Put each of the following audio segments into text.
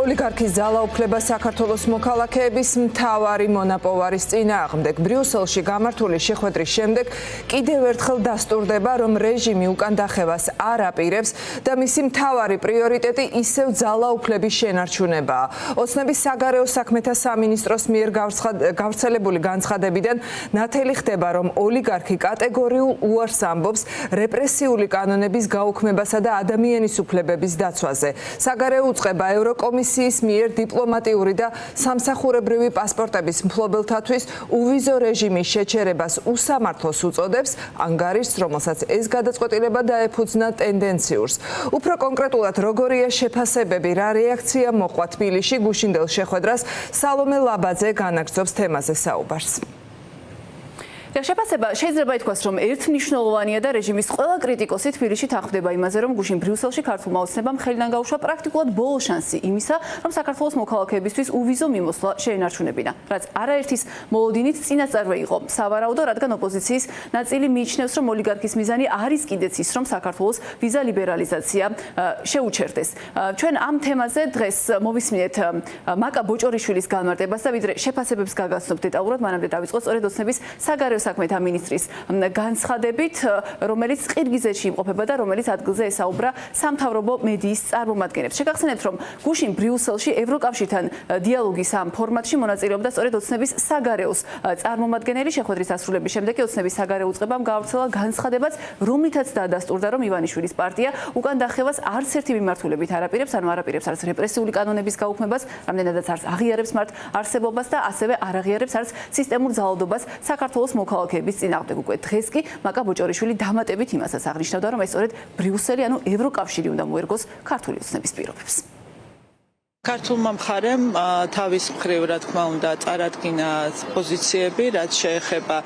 ოლიგარქის ძალაუფლება საქართველოს მოქალაქეების მთავარი მონაპოვარის წინააღმდეგ. ბრიუსელში გამართული შეხვედრის შემდეგ კიდევ ერთხელ დასტურდება, რომ რეჟიმი უკან დახევას არ აპირებს და მისი მთავარი პრიორიტეტი ისევ ძალაუფლების შენარჩუნებაა. ოცნების საგარეო საქმეთა სამინისტროს მიერ გავრცელებული განცხადებიდან ნათელი ხდება, რომ ოლიგარქი კატეგორიულ უარს ამბობს რეპრესიული კანონების გაუქმებასა და ადამიანის უფლებების დაცვაზე. საგარეო უწყება ევროკომისიის მიერ დიპლომატიური და სამსახურებრივი პასპორტების მფლობელთათვის უვიზო რეჟიმის შეჩერებას უსამართლოს უწოდებს, ანგარიშს, რომელსაც ეს გადაწყვეტილება დაეფუძნა ტენდენციურს. უფრო კონკრეტულად, როგორია შეფასებები, რა რეაქცია მოყვა თბილისში გუშინდელ შეხვედრას, სალომე ლაბაძე განაგრძობს თემაზე საუბარს. შეფასება შეიძლება ითქვას, რომ ერთმნიშვნელოვანია და რეჟიმის ყველა კრიტიკოსი თბილისში თანხმდება იმაზე, რომ გუშინ ბრიუსელში ქართულმა ოცნებამ ხელიდან გაუშვა პრაქტიკულად ბოლო შანსი იმისა, რომ საქართველოს მოქალაქეებისთვის უვიზო მიმოსვლა შეენარჩუნებინა, რაც არაერთის მოლოდინით წინასწარვე იყო სავარაუდო, რადგან ოპოზიციის ნაწილი მიიჩნევს, რომ ოლიგარქის მიზანი არის კიდეც ის, რომ საქართველოს ვიზა ლიბერალიზაცია შეუჩერდეს. ჩვენ ამ თემაზე დღეს მოვისმინეთ მაკა ბოჭორიშვილის განმარტებას და ვიდრე შეფასებებს გაგაცნობთ დეტალურად, მანამდე დავიწყოთ სწორედ ოცნების საგარეო საქმეთა მინისტრის განცხადებით, რომელიც ყირგიზეთში იმყოფება და რომელიც ადგილზე ესაუბრა სამთავრობო მედიის წარმომადგენლებს. შეგახსენებთ, რომ გუშინ ბრიუსელში ევროკავშირთან დიალოგის ამ ფორმატში მონაწილეობდა სწორედ ოცნების საგარეოს წარმომადგენელი. შეხვედრის დასრულების შემდეგ ოცნების საგარეო უწყებამ გაავრცელა განცხადებაც, რომლითაც დაადასტურდა, რომ ივანიშვილის პარტია უკან დახევას არც ერთი მიმართულებით არ აპირებს, ანუ არ აპირებს არც რეპრესიული კანონების გაუქმებას, რამდენადაც არც აღიარებს მართ არსებობას და ასევე არ აღიარებს არც სისტემურ ძალადობას საქართველოს მოქალაქეების წინააღმდეგ. უკვე დღეს კი მაკა ბოჭორიშვილი დამატებით იმასაც აღნიშნავდა, რომ ეს სწორედ ბრიუსელი, ანუ ევროკავშირი უნდა მოერგოს ქართული ოცნების პირობებს. ქართულმა მხარემ თავის მხრივ, რა თქმა უნდა, წარადგინა პოზიციები, რაც შეეხება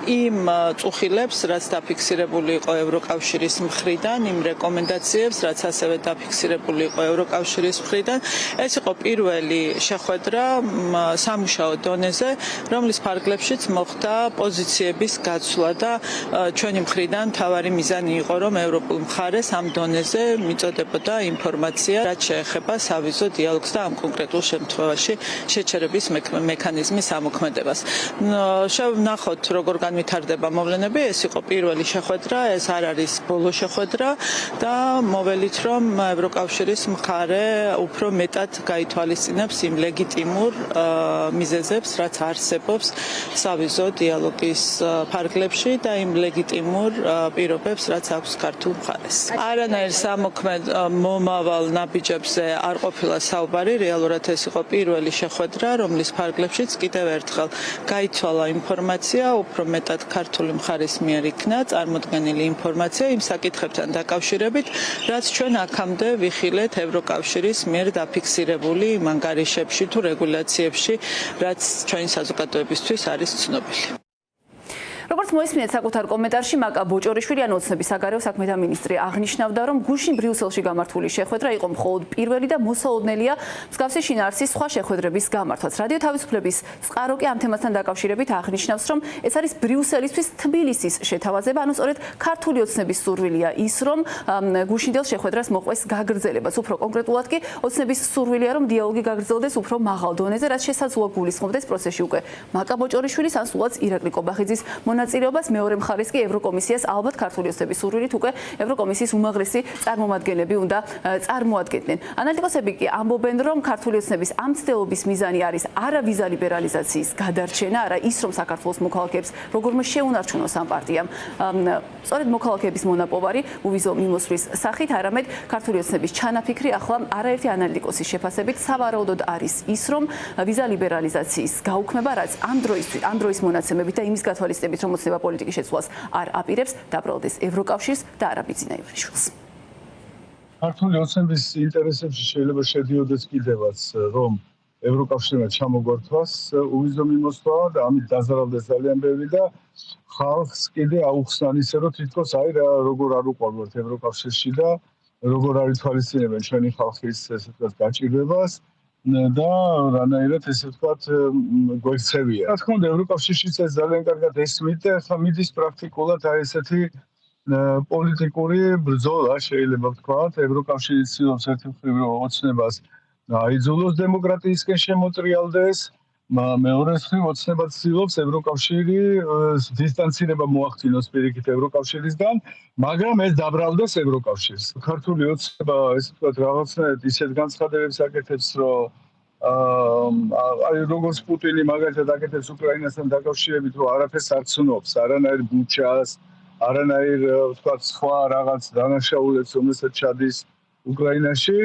იმ წუხილებს, რაც დაფიქსირებული იყო ევროკავშირის მხრიდან, იმ რეკომენდაციებს, რაც ასევე დაფიქსირებული იყო ევროკავშირის მხრიდან. ეს იყო პირველი შეხვედრა სამუშაო დონეზე, რომლის ფარგლებშიც მოხდა პოზიციების გაცვლა და ჩვენი მხრიდან მთავარი მიზანი იყო, რომ ევროპულ მხარეს ამ დონეზე მიწოდებოდა ინფორმაცია, რაც შეეხება სავიზო დიალოგს და ამ კონკრეტულ შემთხვევაში შეჩერების მექანიზმის ამოქმედებას. ვნახოთ, როგორ განვითარდება მოვლენები. ეს იყო პირველი შეხვედრა, ეს არ არის ბოლო შეხვედრა და მოველით, რომ ევროკავშირის მხარე უფრო მეტად გაითვალისწინებს იმ ლეგიტიმურ მიზეზებს, რაც არსებობს სავიზო დიალოგის ფარგლებში და იმ ლეგიტიმურ პირობებს, რაც აქვს ქართულ მხარეს. არანაირ სამოქმედ მომავალ ნაბიჯებზე არ ყოფილა საუბარი. რეალურად ეს იყო პირველი შეხვედრა, რომლის ფარგლებშიც კიდევ ერთხელ გაიცვალა ინფორმაცია, უფრო მეტად ქართული მხარის მიერ იქნა წარმოდგენილი ინფორმაცია იმ საკითხებთან დაკავშირებით, რაც ჩვენ აქამდე ვიხილეთ ევროკავშირის მიერ დაფიქსირებული ანგარიშებში თუ რეგულაციებში, რაც ჩვენი საზოგადოებისთვის არის ცნობილი. როგორც მოისმინეთ საკუთარ კომენტარში, მაკა ბოჭორიშვილი, ანუ ოცნების საგარეო საქმეთა მინისტრი, აღნიშნავდა, რომ გუშინ ბრიუსელში გამართული შეხვედრა იყო მხოლოდ პირველი და მოსალოდნელია მსგავსი შინაარსის სხვა შეხვედრების გამართვაც. რადიო თავისუფლების წყარო კი ამ თემასთან დაკავშირებით აღნიშნავს, რომ ეს არის ბრიუსელისთვის თბილისის შეთავაზება, ანუ სწორედ ქართული ოცნების სურვილია ის, რომ გუშინდელ შეხვედრას მოყვეს გაგრძელებას. უფრო კონკრეტულად კი ოცნების სურვილია, რომ დიალოგი გაგრძელდეს უფრო მაღალ დონეზე, რაც შესაძლოა გულისხმობდეს პროცესში უკვე მაკა ბოჭორიშვილის ან სულაც ირაკლი კობახიძის მონაწილეობას. მეორე მხარეს კი ევროკომისიას ალბათ ქართული ოცნების სურვილით უკვე ევროკომისიის უმაღლესი წარმომადგენლები უნდა წარმოადგენდნენ. ანალიტიკოსები კი ამბობენ, რომ ქართული ოცნების ამ ცდილობის მიზანი არის არა ვიზა ლიბერალიზაციის გადარჩენა, არა ის, რომ საქართველოს მოქალაქეებს როგორმე შეუნარჩუნოს ამ პარტიამ სწორედ მოქალაქეების მონაპოვარი უვიზო მიმოსვლის სახით, არამედ ქართული ოცნების ჩანაფიქრი ახლა არაერთი ანალიტიკოსის შეფასებით სავარაუდოდ არის ის, რომ ვიზა ლიბერალიზაციის გაუქმება, რაც ამ დროის მონაცემებით და იმის გათვალისწინებით, რომ ოცნება პოლიტიკის შეცვლას არ აპირებს, დაბრალდეს ევროკავშირს და არ აბიძინა ივანიშვილს. ქართული ოცნების ინტერესებში შეიძლება შედიოდეს კიდევაც, რომ ევროკავშირმა ჩამოგვართვას უვიზო მიმოსვლა და ამით დაზარავდეს ძალიან ბევრი და ხალხს კიდე აუხსნან ისე, რომ თითქოს როგორ არ უყვართ ევროკავშირში და როგორ არ ითვალისწინებენ ჩვენი ხალხის ესე ვთქვათ გაჭირვებას და რანაირად ესე ვთქვათ გვექცევია. რა თქმა უნდა, ევროკავშირშიც ეს ძალიან კარგად ესმით და ახლა მიდის პრაქტიკულად აი ესეთი პოლიტიკური ბრძოლა შეიძლება ვთქვათ. ევროკავშირი ცდილობს ერთი მხრივ ოცნებას აიძულოს დემოკრატიისკენ შემოტრიალდეს. მეორე მხრივ ოცნებად ცდილობს ევროკავშირი დისტანცირება მოახდინოს პირიქით ევროკავშირისგან, მაგრამ ეს დაბრალდეს ევროკავშირს. ქართული ოცნება, ესე ვთქვათ, რაღაცნაირად ისეთ განცხადებებს აკეთებს, რომ როგორც პუტინი მაგალითად აკეთებს უკრაინასთან დაკავშირებით, რომ არაფერს არ ცნობს, არანაირ ბუჩას, არანაირ ვთქვათ სხვა რაღაც დანაშაულებს, რომელსაც ჩადის უკრაინაში.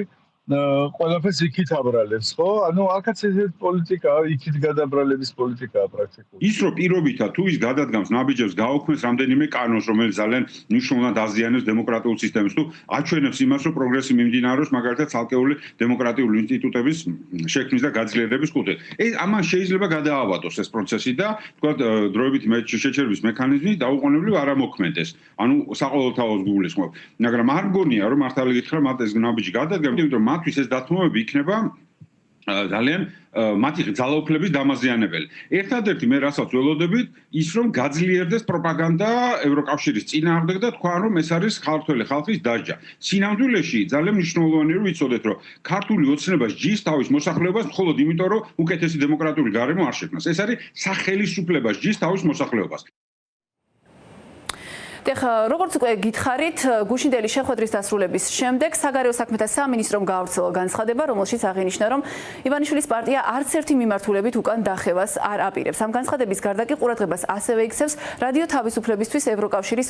ყველაფერს იქით აბრალებს, ხო? ანუ აქაც ეს პოლიტიკა, იქით გადაბრალების პოლიტიკაა პრაქტიკულად. ის რომ პირობითად თუ ის გადადგამს ნაბიჯებს გააუქმეს რამდენიმე კანონს, რომელიც ძალიან მნიშვნელოვნად აზიანებს დემოკრატიულ სისტემას თუ აჩვენებს იმას, რომ პროგრესი მიმდინარეობს მაგალითად ცალკეული დემოკრატიული ინსტიტუტების შექმნის და გაძლიერების კუთხით. ამან შეიძლება გადაავადოს ეს პროცესი და თქვათ დროებით შეჩერების მექანიზმი დაუყოვნებლივ არ ამოქმედეს. ანუ საყოველთაოს გულისხმობ. მაგრამ არ მგონია რომ მართალი გითხრა მათ ეს ნაბიჯი გადადგამთ, იმიტომ მათთვის ეს დათმობები იქნება ძალიან მათი ძალაუფლების დამაზიანებელი. ერთადერთი მე რასაც ველოდებით, ის რომ გაძლიერდეს პროპაგანდა ევროკავშირის წინააღმდეგ და თქვა რომ ეს არის ქართველი ხალხის დაჯა. სინამდვილეში ძალიან მნიშვნელოვანია რომ ვიცოდეთ რომ ქართული ოცნება ჯის თავის მოსახლეობას მხოლოდ იმიტომ რომ უკეთესი დემოკრატიული გარემო არ შექმნას. ეს არის სახელისუფლებას ჯის თავის მოსახლეობას. როგორც უკვე გითხარით, გუშინდელი შეხვედრის დასრულების შემდეგ საგარეო საქმეთა სამინისტრომ გაავრცელა განცხადება, რომელშიც აღინიშნა, რომ ივანიშვილის პარტია არც ერთი მიმართულებით უკან დახევას არ აპირებს. ამ განცხადების გარდა კი ყურადღებას ასევე იქცევს რადიო თავისუფლებისთვის ევროკავშირის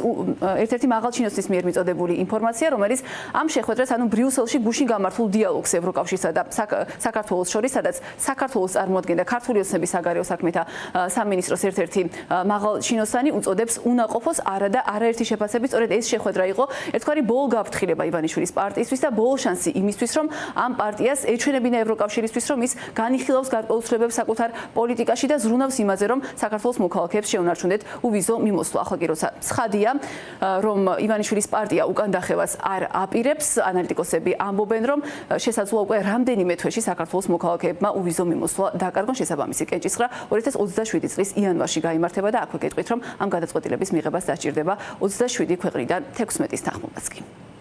ერთ-ერთი მაღალჩინოსნის მიერ მიწოდებული ინფორმაცია, რომელიც ამ შეხვედრას, ანუ ბრიუსელში გუშინ გამართულ დიალოგს ევროკავშირსა და საქართველოს შორის, სადაც საქართველოს წარმოადგენდა ქართული ოცნების საგარეო საქმეთა სამინისტროს ერთ-ერთი მაღალჩინოსანი უწოდებს უნაყოფოს არა და არაერთი შეფასებით, სწორედ ეს შეხვედრა იყო ერთგვარი ბოლო გაფრთხილება ივანიშვილის პარტიისთვის და ბოლო შანსი იმისთვის, რომ ამ პარტიას ეჩვენებინა ევროკავშირისთვის, რომ ის განიხილავს გარკვეულ ცვლილებებს საკუთარ პოლიტიკაში და ზრუნავს იმაზე, რომ საქართველოს მოქალაქეებს შეუნარჩუნდეთ უვიზო მიმოსვლა. ახლა კი როცა ცხადია, რომ ივანიშვილის პარტია უკან დახევას არ აპირებს, ანალიტიკოსები ამბობენ, რომ შესაძლოა უკვე რამდენიმე თვეში საქართველოს მოქალაქეებმა უვიზო მიმოსვლა დაკარგონ. შესაბამისი კენჭისყრა 2027 წლის იანვარში გაიმართება და აქვე გეტყვით, რომ ამ გადაწყვეტილების მიღებას დასჭირდება 27 ქვეყნიდან 16-ის თანხმობაც კი.